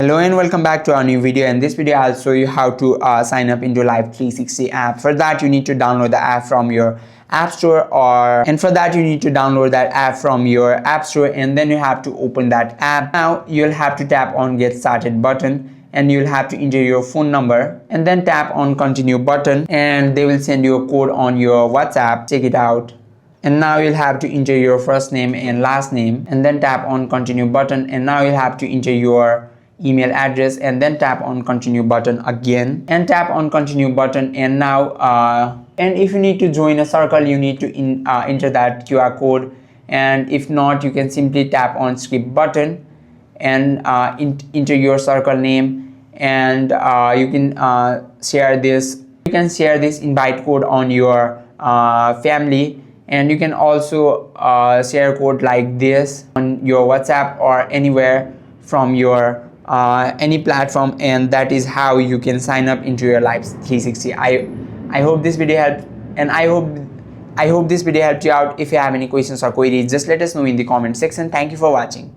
Hello and welcome back to our new video. In this video I'll show you how to sign up into Life360 app. For that you need to download the app from your app store and then you have to open that app. Now you'll have to tap on get started button and you'll have to enter your phone number and then tap on continue button and they will send you a code on your WhatsApp. Check it out. And now you'll have to enter your first name and last name and then tap on continue button, and now you'll have to enter your email address and then tap on continue button again and tap on continue button. And now and if you need to join a circle you need to enter that QR code, and if not you can simply tap on skip button and enter your circle name, and you can share this invite code on your family, and you can also share code like this on your WhatsApp or anywhere from your any platform, and that is how you can sign up into your Life360. I hope this video helped, and I hope this video helped you out. If you have any questions or queries, just let us know in the comment section. Thank you for watching.